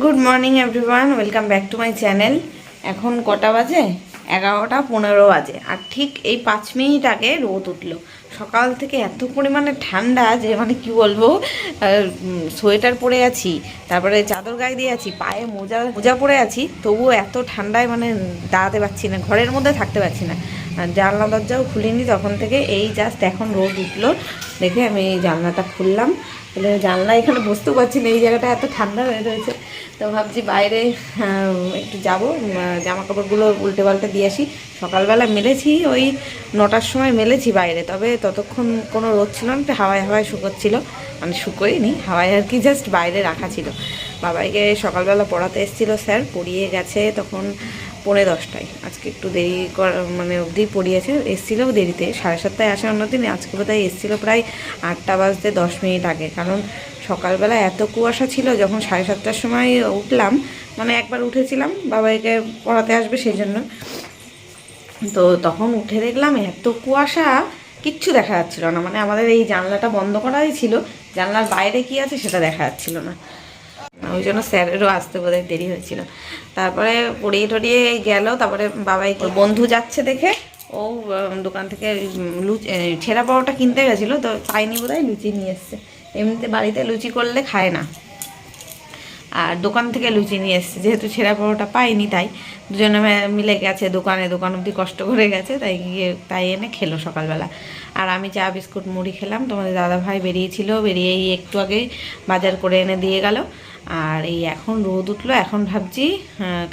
Good morning everyone, welcome back to my channel. এখন কটা বাজে? 11টা 15 বাজে। আর ঠিক এই 5 মিনিট আগে রোদ উঠলো। সকাল থেকে এত পরিমাণে ঠান্ডা যে মানে কি বলবো, সোয়েটার পরে আছি, তারপরে চাদর গায়ে দিয়ে আছি, পায়ে মোজা মোজা পরে আছি, তবুও এত ঠান্ডায় মানে দাঁড়াতে পারছি না, ঘরের মধ্যে থাকতে পারছি না। জানলা দরজাও খুলিনি তখন থেকে, এই জাস্ট এখন রোদ উঠলো দেখে আমি জানলাটা খুললাম। তাহলে জানলা এখানে বসতেও পারছি না, এই জায়গাটা এত ঠান্ডা হয়ে রয়েছে। তো ভাবছি বাইরে একটু যাবো, জামা কাপড়গুলো উল্টে পাল্টে দিয়ে আসি। সকালবেলা মেলেছি, ওই 9টার সময় মেলেছি বাইরে, তবে ততক্ষণ কোনো রোদ ছিল না, একটু হাওয়ায় হাওয়ায় শুকোচ্ছিল, মানে শুকোয়নি হাওয়ায় আর কি, জাস্ট বাইরে রাখা ছিল। বাবাইকে সকালবেলা পড়াতে এসেছিলো স্যার, পড়িয়ে গেছে তখন 10:45। আজকে একটু দেরি মানে অবধি পড়িয়েছে, এসেছিলো দেরিতে, 7:30টায় আসে অন্যদিন, আজকে বোধহয় এসেছিলো প্রায় 8টা বাজতে 10 মিনিট আগে। কারণ সকালবেলা এত কুয়াশা ছিল, যখন 7:30টার সময় উঠলাম, মানে একবার উঠেছিলাম বাবাইকে পড়াতে আসবে সেই জন্য, তো তখন উঠে দেখলাম এত কুয়াশা, কিচ্ছু দেখা যাচ্ছিল না। মানে আমাদের এই জানলাটা বন্ধ করাই ছিল, জানলার বাইরে কি আছে সেটা দেখা যাচ্ছিল না, ওই জন্য স্যারেরও আসতে বোধহয় দেরি হয়েছিল। তারপরে পড়িয়ে টড়িয়ে গেল, তারপরে বাবাই বন্ধু যাচ্ছে দেখে ও দোকান থেকে ছেঁড়া পরোটা কিনতে গেছিলো, তো পাইনি বোধহয়, লুচি নিয়ে এসছে। এমনিতে বাড়িতে লুচি করলে খায় না, আর দোকান থেকে লুচি নিয়ে এসছে, যেহেতু ছেঁড়া পরোটা পাইনি, তাই দুজনে মিলে গেছে দোকান অবধি কষ্ট করে গেছে, তাই এনে খেলো সকালবেলা। আর আমি চা বিস্কুট মুড়ি খেলাম। তোমাদের দাদা ভাই বেরিয়েছিল, বেরিয়েই একটু আগে বাজার করে এনে দিয়ে গেল। আর এই এখন রোদ উঠলো, এখন ভাবছি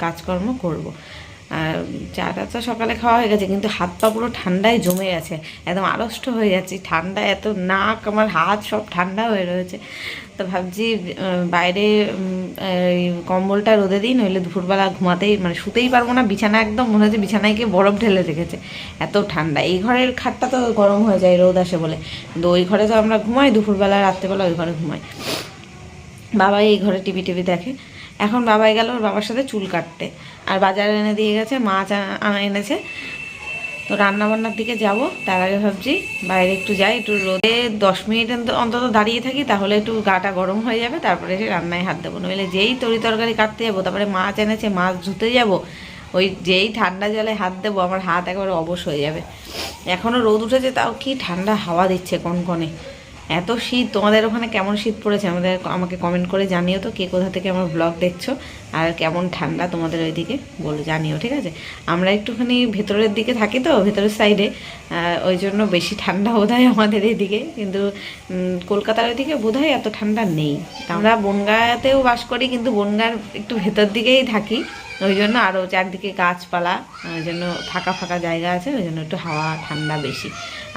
কাজকর্ম করব। আর চাটা তো সকালে খাওয়া হয়ে গেছে, কিন্তু হাত পা পুরো ঠান্ডায় জমে গেছে, একদম আড়ষ্ট হয়ে যাচ্ছি, ঠান্ডা এত, নাক আমার হাত সব ঠান্ডা হয়ে রয়েছে। তো ভাবছি বাইরে কম্বলটা রোদে দিই, নইলে দুপুরবেলা ঘুমাতেই মানে শুতেই পারবো না, বিছানা একদম মনে হচ্ছে বিছানায় গিয়ে বরফ ঢেলে রেখেছে, এত ঠান্ডা। এই ঘরের খাটটা তো গরম হয়ে যায় রোদ আসে বলে, কিন্তু ওই ঘরে তো আমরা ঘুমাই দুপুরবেলা, রাত্রেবেলা ওই ঘরে ঘুমাই। বাবাই এই ঘরে টিভি দেখে। এখন বাবাই গেল ওর বাবার সাথে চুল কাটতে, আর বাজারে এনে দিয়ে গেছে, মাছ এনেছে। তো রান্নাবান্নার দিকে যাব, তার আগে ভাবছি বাইরে একটু যাই, একটু রোদে 10 মিনিট অন্তত দাঁড়িয়ে থাকি, তাহলে একটু গাটা গরম হয়ে যাবে, তারপরে এসে রান্নায় হাত দেবো। নইলে যেই তরকারি কাটতে যাবো, তারপরে মাছ এনেছে, মাছ ধুতে যাব, ওই যেই ঠান্ডা জলে হাত দেবো, আমার হাত একেবারে অবশ হয়ে যাবে। এখনও রোদ উঠেছে, তাও কি ঠান্ডা হাওয়া দিচ্ছে কনকনে, এত শীত। তোমাদের ওখানে কেমন শীত পড়েছে আমাকে কমেন্ট করে জানিও তো, কে কোথা থেকে আমার ব্লগ দেখছো, আর কেমন ঠান্ডা তোমাদের ওইদিকে বলে জানিও, ঠিক আছে? আমরা একটুখানি ভেতরের দিকে থাকি তো, ভেতরের সাইডে, ওই জন্য বেশি ঠান্ডা বোধহয় আমাদের এইদিকে, কিন্তু কলকাতার ওইদিকে বোধহয় এত ঠান্ডা নেই। আমরা বনগাঁতেও বাস করি, কিন্তু বনগাঁর একটু ভেতর দিকেই থাকি, ওই জন্য আরও চারদিকে গাছপালা, ওই জন্য ফাঁকা জায়গা আছে, ওই জন্য একটু হাওয়া ঠান্ডা বেশি।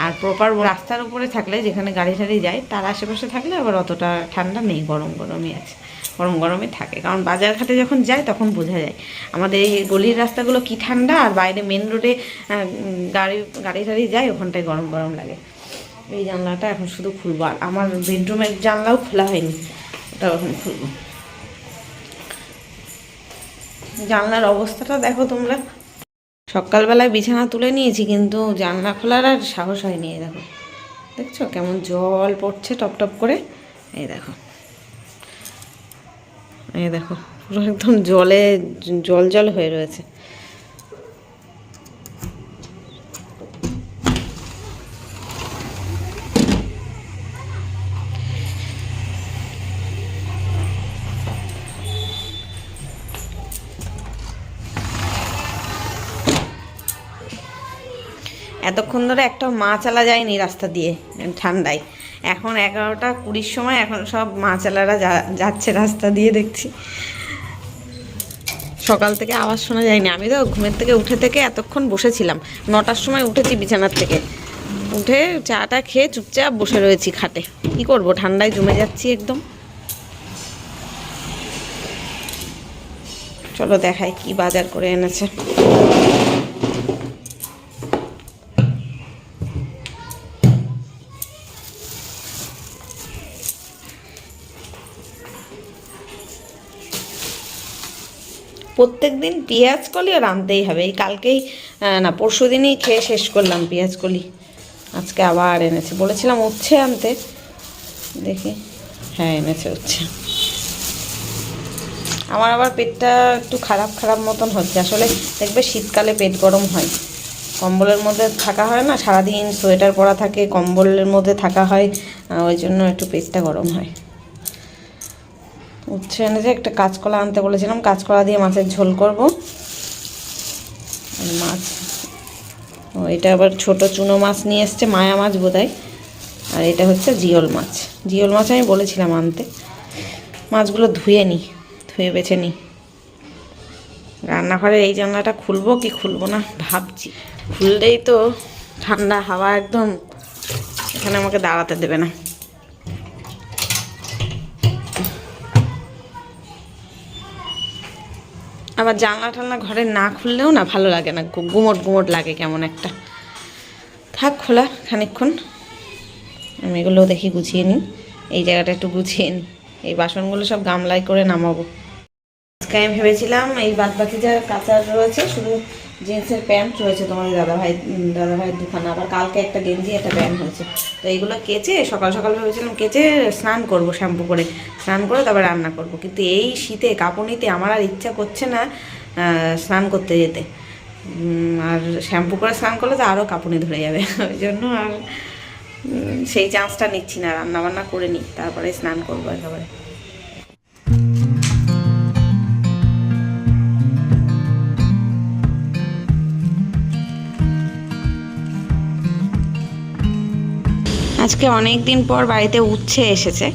আর প্রপার রাস্তার উপরে থাকলে, যেখানে গাড়ি টাড়ি যায়, তার আশেপাশে থাকলে আবার অতটা ঠান্ডা নেই, গরমই আছে, গরমই থাকে। কারণ বাজার ঘাটে যখন যায় তখন বোঝা যায় আমাদের এই গলির রাস্তাগুলো কি ঠান্ডা, আর বাইরে মেন রোডে গাড়ি টাড়ি যায়, ওখানটায় গরম লাগে। এই জানলাটা এখন শুধু খুলবো, আর আমার বেডরুমের জানলাও খোলা হয়নি, ওটা এখন খুলবো। জানলার অবস্থাটা দেখো তোমরা, সকালবেলায় বিছানা তুলে নিয়েছি, কিন্তু জানলা খোলার আর সাহস হয়নি। এই দেখো, দেখছো কেমন জল পড়ছে টপ করে, এই দেখো পুরো একদম জল হয়ে রয়েছে। এতক্ষণ ধরে একটা চালা যায়নি রাস্তা দিয়ে ঠান্ডায়, এখন 11টা 20 সময়, এখন সব চালারা যাচ্ছে রাস্তা দিয়ে, দেখছি। সকাল থেকে আওয়াজ শোনা যায়নি, আমি তো ঘুমের থেকে উঠে থেকে এতক্ষণ বসেছিলাম, 9টার সময় উঠেছি বিছানার থেকে, উঠে চাটা খেয়ে চুপচাপ বসে রয়েছি খাটে। কি করব, ঠান্ডায় জমে যাচ্ছি একদম। চলো দেখাই কি বাজার করে এনেছে। প্রত্যেক দিন পেঁয়াজ কলি আর আনতেই হবে, এই কালকেই না পরশু দিনই খেয়ে শেষ করলাম পেঁয়াজ কলি, আজকে আবার এনেছে। বলেছিলাম উচ্ছে আনতে, দেখি হ্যাঁ এনেছে উচ্ছে। আমার আবার পেটটা একটু খারাপ খারাপ মতন হচ্ছে, আসলে দেখবে শীতকালে পেট গরম হয়, কম্বলের মধ্যে থাকা হয় না, সারাদিন সোয়েটার পরা থাকে, কম্বলের মধ্যে থাকা হয়, ওই জন্য একটু পেটটা গরম হয়। উচ্ছে এনেছে, একটা কাঁচকলা আনতে বলেছিলাম, কাঁচকলা দিয়ে মাছের ঝোল করব। আর মাছ, ও এটা আবার ছোট চুনো মাছ নিয়ে এসছে, মায়া মাছ বোধহয়। আর এটা হচ্ছে জিওল মাছ। জিওল মাছ আমি বলেছিলাম আনতে। মাছগুলো ধুয়ে বেছে নিই। রান্নাঘরের এই জানলাটা খুলবো কি খুলবো না ভাবছি। খুললেই তো ঠান্ডা হাওয়া একদম, এখানে আমাকে দাঁড়াতে দেবে না। আবার জানলা টানলা ঘরে না খুললেও না ভালো লাগে না, গুমট গুমট লাগে কেমন একটা। থাক খোলা খানিকক্ষণ, আমি এগুলোও দেখি গুছিয়ে নিই। এই জায়গাটা একটু গুছিয়ে নিই, এই বাসনগুলো সব গামলায় করে নামাবো। আজকে আমি ভেবেছিলাম এই বাদ বাকি যা কাঁচা রয়েছে, শুধু জিন্সের প্যান্ট রয়েছে তোমাদের দাদাভাইয়ের দোকানে, আবার কালকে একটা গেঞ্জি একটা প্যান্ট হয়েছে, তো এইগুলো কেচে সকাল সকাল ভেবেছিলাম কেচে স্নান করব, শ্যাম্পু করে স্নান করে তারপর রান্না করব। কিন্তু এই শীতে কাঁপুনিতে আমার আর ইচ্ছা করছে না স্নান করতে যেতে, আর শ্যাম্পু করে স্নান করলে তো আরও কাঁপুনি ধরে যাবে, ওই জন্য আর সেই চান্সটা নিচ্ছি না, রান্নাবান্না করে নিই তারপরে স্নান করবো একেবারে। আজকে অনেক দিন পর বাড়িতে উচ্ছে এসেছে।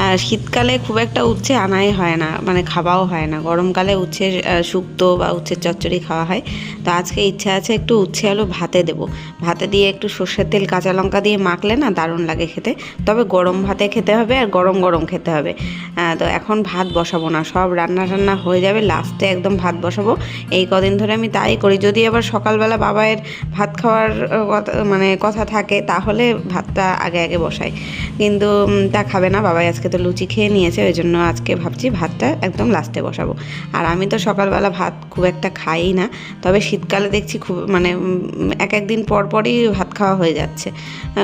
আর শীতকালে খুব একটা উচ্ছে আনাই হয় না, মানে খাওয়াও হয় না। গরমকালে উচ্ছের শুক্তো বা উচ্ছের চচ্চড়ি খাওয়া হয়। তো আজকে ইচ্ছা আছে একটু উচ্ছে আলু ভাতে দেবো, ভাতে দিয়ে একটু সর্ষের তেল কাঁচা লঙ্কা দিয়ে মাখলে না দারুণ লাগে খেতে। তবে গরম ভাতে খেতে হবে আর গরম গরম খেতে হবে। তো এখন ভাত বসাবো না, সব রান্না টান্না হয়ে যাবে, লাস্টে একদম ভাত বসাবো। এই কদিন ধরে আমি তাই করি। যদি আবার সকালবেলা বাবায়ের ভাত খাওয়ার কথা থাকে তাহলে ভাতটা আগে আগে বসাই, কিন্তু তা খাবে না বাবাই। আজকে তো লুচি খেয়ে নিয়েছে, ওই জন্য আজকে ভাবছি ভাতটা একদম লাস্টে বসাবো। আর আমি তো সকালবেলা ভাত খুব একটা খাই না, তবে শীতকালে দেখছি খুব এক একদিন পর পরই ভাত খাওয়া হয়ে যাচ্ছে।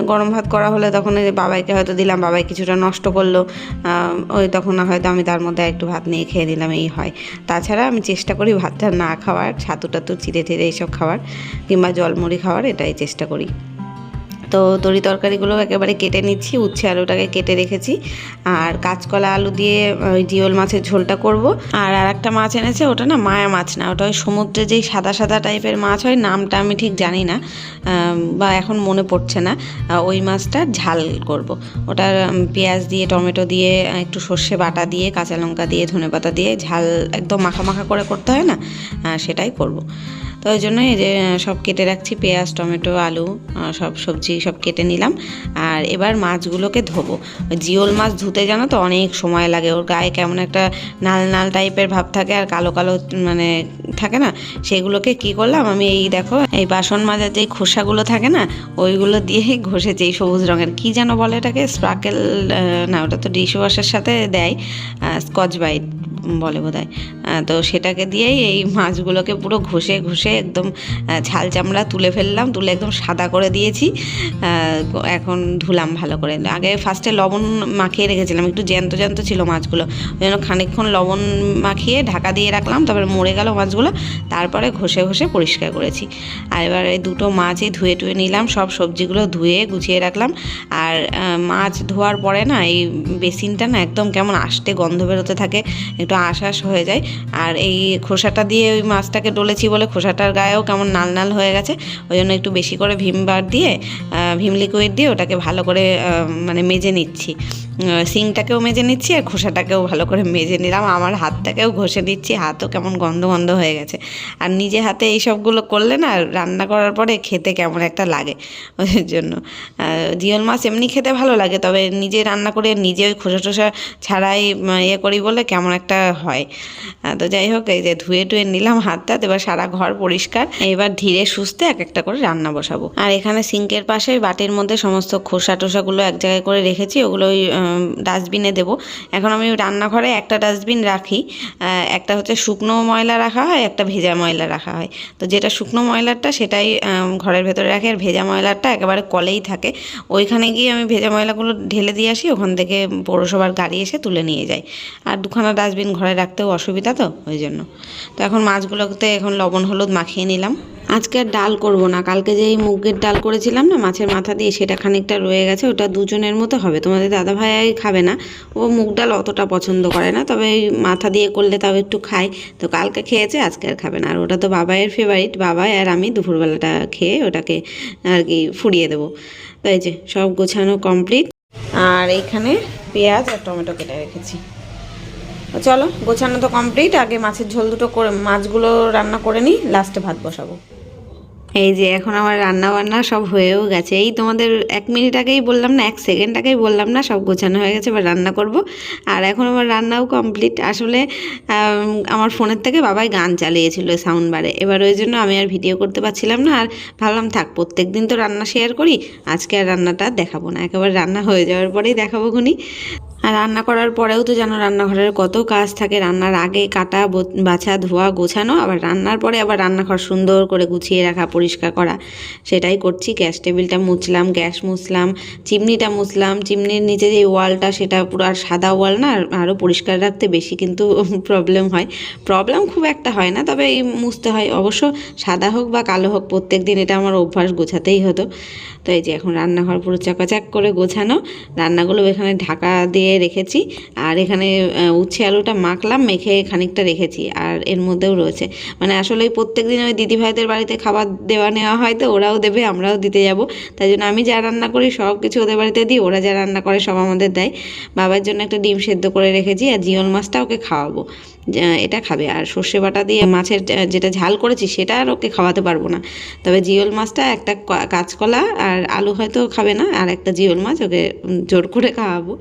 গরম ভাত করা হলে তখন বাবাইকে হয়তো দিলাম, বাবাই কিছুটা নষ্ট করলো, ওই তখন হয়তো আমি তার মধ্যে একটু ভাত নিয়ে খেয়ে দিলাম, এই হয়। তাছাড়া আমি চেষ্টা করি ভাতটা না খাওয়ার, ছাতু টাতু চিড়ে টিড়ে এইসব খাওয়ার, কিংবা জলমুড়ি খাওয়ার, এটাই চেষ্টা করি। তো তরি তরকারিগুলো একেবারে কেটে নিচ্ছি, উচ্ছে আলুটাকে কেটে রেখেছি, আর কাঁচকলা আলু দিয়ে ওই জিওল মাছের ঝোলটা করব। আর একটা মাছ এনেছে, ওটা না মায়া মাছ না, ওটা ওই সমুদ্রে যেই সাদা সাদা টাইপের মাছ হয়, নামটা আমি ঠিক জানি না বা এখন মনে পড়ছে না। ওই মাছটা ঝাল করব। ওটা পেঁয়াজ দিয়ে টমেটো দিয়ে একটু সর্ষে বাটা দিয়ে কাঁচা লঙ্কা দিয়ে ধনেপাতা দিয়ে ঝাল একদম মাখা মাখা করে করতে হয় না, সেটাই করব। তো ওই জন্য এই যে সব কেটে রাখছি, পেঁয়াজ টমেটো আলু সব সবজি সব কেটে নিলাম। আর এবার মাছগুলোকে ধোবো। জিওল মাছ ধুতে জানো তো অনেক সময় লাগে, ওর গায়ে কেমন একটা নাল নাল টাইপের ভাব থাকে আর কালো কালো থাকে না, সেগুলোকে কি করলাম আমি, এই দেখো এই বাসন মাজার যেই খোসাগুলো থাকে না, ওইগুলো দিয়েই ঘষেছি। এই সবুজ রঙের কি যেন বলে এটাকে, স্পার্কেল না, ওটা তো ডিশ ওয়াশের সাথে দেয়, স্কচ ব্রাইট বলে বোধহয়। তো সেটাকে দিয়েই এই মাছগুলোকে পুরো ঘষে ঘষে একদম ছাল চামড়া তুলে ফেললাম, তুলে একদম সাদা করে দিয়েছি। এখন ধুলাম ভালো করে। আগে ফার্স্টে লবণ মাখিয়ে রেখেছিলাম, একটু জ্যান্ত জ্যান্ত ছিল মাছগুলো, ওই জন্য খানিকক্ষণ লবণ মাখিয়ে ঢাকা দিয়ে রাখলাম, তারপরে মরে গেল মাছগুলো, তারপরে ঘষে ঘষে পরিষ্কার করেছি। আর এবার এই দুটো মাছই ধুয়ে টুয়ে নিলাম, সব সবজিগুলো ধুয়ে গুছিয়ে রাখলাম। আর মাছ ধোয়ার পরে না এই বেসিনটা না একদম কেমন আষ্টে গন্ধ বেরোতে থাকে, একটু আশাস হয়ে যায়। আর এই খোসাটা দিয়ে ওই মাছটাকে ডলেছি বলে খোসাটার গায়েও কেমন নাল নাল হয়ে গেছে, ওই জন্য একটু বেশি করে ভিম লিকুইড দিয়ে ওটাকে ভালো করে মেজে নিচ্ছি। সিংটাকেও মেজে নিচ্ছি আর খোসাটাকেও ভালো করে মেজে নিলাম, আমার হাতটাকেও ঘষে নিচ্ছি, হাতও কেমন গন্ধ গন্ধ হয়ে গেছে। আর নিজে হাতে এইসবগুলো করলে না রান্না করার পরে খেতে কেমন একটা লাগে, ওই জন্য। জিওল মাছ এমনি খেতে ভালো লাগে, তবে নিজে রান্না করে নিজে ওই খোসা টোসা ছাড়াই করি বলে কেমন একটা হয়। তো যাই হোক, এই যে ধুয়ে টুয়ে নিলাম হাতটা, এবার সারা ঘর পরিষ্কার। এবার ধীরে সুস্থে এক একটা করে রান্না বসাবো। আর এখানে সিঙ্কের পাশে বাটির মধ্যে সমস্ত খোসা টোসাগুলো এক জায়গায় করে রেখেছি, ওগুলো ওই ডাস্টবিনে দেবো। এখন আমি রান্নাঘরে একটা ডাস্টবিন রাখি, একটা হচ্ছে শুকনো ময়লা রাখা হয়, একটা ভেজা ময়লা রাখা হয়। তো যেটা শুকনো ময়লাটা সেটাই ঘরের ভেতরে রাখি, আর ভেজা ময়লাটা একেবারে কলেই থাকে। ওইখানে গিয়ে আমি ভেজা ময়লাগুলো ঢেলে দিয়ে আসি, ওখান থেকে পৌরসভার গাড়ি এসে তুলে নিয়ে যায়। আর দুখানা ডাস্টবিন ঘরে রাখতেও অসুবিধা, তো ওই জন্য। তো এখন মাছগুলোতে এখন লবণ হলুদ মাখিয়ে নিলাম। আজকে আর ডাল করব না, কালকে যেই মুগের ডাল করেছিলাম না মাছের মাথা দিয়ে, সেটা খানিকটা রয়ে গেছে, ওটা দুজনের মতো হবে। তোমাদের দাদাভাই খাবে না, ও মুগ ডাল অতটা পছন্দ করে না, তবে এই মাথা দিয়ে করলে তাও একটু খায়। তো কালকে খেয়েছে, আজকে আর খাবে না। আর ওটা তো বাবাইয়ের ফেভারিট, বাবাই আর আমি দুপুরবেলাটা খেয়ে ওটাকে আর কি ফুরিয়ে দেবো। তো এই যে সব গোছানো কমপ্লিট। আর এইখানে পেঁয়াজ আর টমেটো কেটে রেখেছি। চলো, গোছানো তো কমপ্লিট, আগে মাছের ঝোল দুটো করে মাছগুলো রান্না করে নিই, লাস্টে ভাত বসাবো। এই যে এখন আমার রান্না বান্না সব হয়েও গেছে। এই তোমাদের 1 মিনিট আগেই বললাম না, 1 সেকেন্ড আগেই বললাম না, সব গোছানো হয়ে গেছে, এবার রান্না করব। আর এখন আমার রান্নাও কমপ্লিট। আসলে আমার ফোনের থেকে বাবাই গান চালিয়েছিল সাউন্ড বারে, এবার ওই জন্য আমি আর ভিডিও করতে পারছিলাম না। আর ভাবলাম থাক, প্রত্যেক দিন তো রান্না শেয়ার করি, আজকে আর রান্নাটা দেখাবো না, একেবারে রান্না হয়ে যাওয়ার পরেই দেখাবো খুনি। আর রান্না করার পরেও তো জানো রান্নাঘরের কত কাজ থাকে। রান্নার আগে কাটা বাছা ধোয়া গোছানো, আবার রান্নার পরে আবার রান্নাঘর সুন্দর করে গুছিয়ে রাখা, পরিষ্কার করা, সেটাই করছি। গ্যাস টেবিলটা মুছলাম, গ্যাস মুছলাম, চিমনিটা মুছলাম, চিমনির নিচে যে ওয়ালটা সেটা পুরো আর সাদা ওয়াল না, আরও পরিষ্কার রাখতে বেশি কিন্তু প্রবলেম হয়। প্রবলেম খুব একটা হয় না, তবে এই মুছতে হয়। অবশ্য সাদা হোক বা কালো হোক, প্রত্যেক দিন এটা আমার অভ্যাস, গোছাতেই হতো। তো এই যে এখন রান্নাঘর পুরো চকাচাক করে গোছানো, রান্নাগুলো এখানে ঢাকা দিয়ে রেখেছি। আর এখানে উচ্ছে আলুটা মাখলাম, মেখে খানিকটা রেখেছি, আর এর মধ্যেও রয়েছে। মানে আসলে প্রত্যেক দিন ওই দিদিভাইদের বাড়িতে খাবার দেওয়া নেওয়া হয়, তো ওরাও দেবে, আমরাও দিতে যাব। তাই জন্য আমি যা রান্না করি সব কিছু ওদের বাড়িতে দিই, ওরা যা রান্না করে সব আমাদের দেয়। বাবার জন্য একটা ডিম সেদ্ধ করে রেখেছি, আর জিওল মাছটা ওকে খাওয়াবো, এটা খাবে। আর সর্ষে বাটা দিয়ে মাছের যেটা ঝাল করেছি সেটা আর ওকে খাওয়াতে পারবো না, তবে জিওল মাছটা, একটা কাঁচকলা আর আলু হয়তো খাবে না, আর একটা জিওল মাছ ওকে জোর করে খাওয়াবো।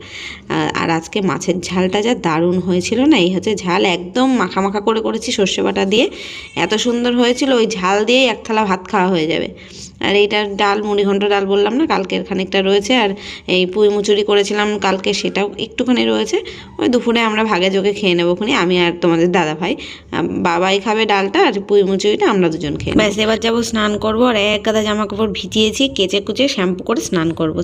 আর আজকে মাছের ঝালটা যা দারুণ হয়েছিল না, এই হচ্ছে ঝাল, একদম মাখা মাখা করে করেছি সর্ষে বাটা দিয়ে, এত সুন্দর হয়েছিল, ওই ঝাল দিয়েই 1 থালা ভাত খাওয়া হয়ে যাবে। আর এইটা ডাল, মুড়িঘণ্ট ডাল বললাম না, কালকের খানিকটা রয়েছে। আর এই পুঁই মুচুরি করেছিলাম কালকে, সেটাও একটুখানি রয়েছে। ওই দুপুরে আমরা ভাগে যোগে খেয়ে নেবো খুনি, আমি আর তোমাদের দাদাভাই। বাবাই খাবে ডালটা, আর পুঁই মুচুরিটা আমরা দুজন খেয়ে। ব্যাস, এবার যাবো স্নান করবো। আর এক গাদা জামা কাপড় ভিজিয়েছি, কেচে কুচে শ্যাম্পু করে স্নান করবো।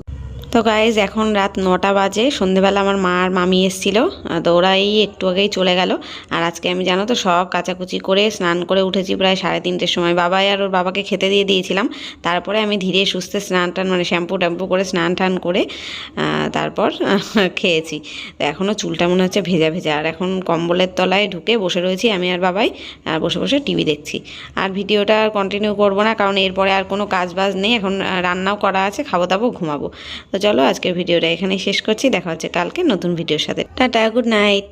তো গাইজ এখন রাত 9টা বাজে। সন্ধেবেলা আমার মা আর মামি এসেছিলো, তো ওরা এই একটু আগেই চলে গেল। আর আজকে আমি জানো তো সব কাচাকুচি করে স্নান করে উঠেছি প্রায় 3:30টার সময়। বাবাই আর ওর বাবাকে খেতে দিয়ে দিয়েছিলাম, তারপরে আমি ধীরে সুস্থে স্নান টান মানে শ্যাম্পু ট্যাম্পু করে স্নান টান করে তারপর খেয়েছি। তো এখনও চুলটা মনে হচ্ছে ভেজা ভেজা। আর এখন কম্বলের তলায় ঢুকে বসে রয়েছি আমি আর বাবাই, আর বসে বসে টিভি দেখছি। আর ভিডিওটা আর কন্টিনিউ করবো না, কারণ এরপরে আর কোনো কাজ বাজ নেই। এখন রান্নাও করা আছে, খাবো দাবো, ঘুমাবো। তো চলো আজকের ভিডিওটা এখানেই শেষ করছি, দেখা হচ্ছে কালকে নতুন ভিডিওর সাথে। Tata, good night.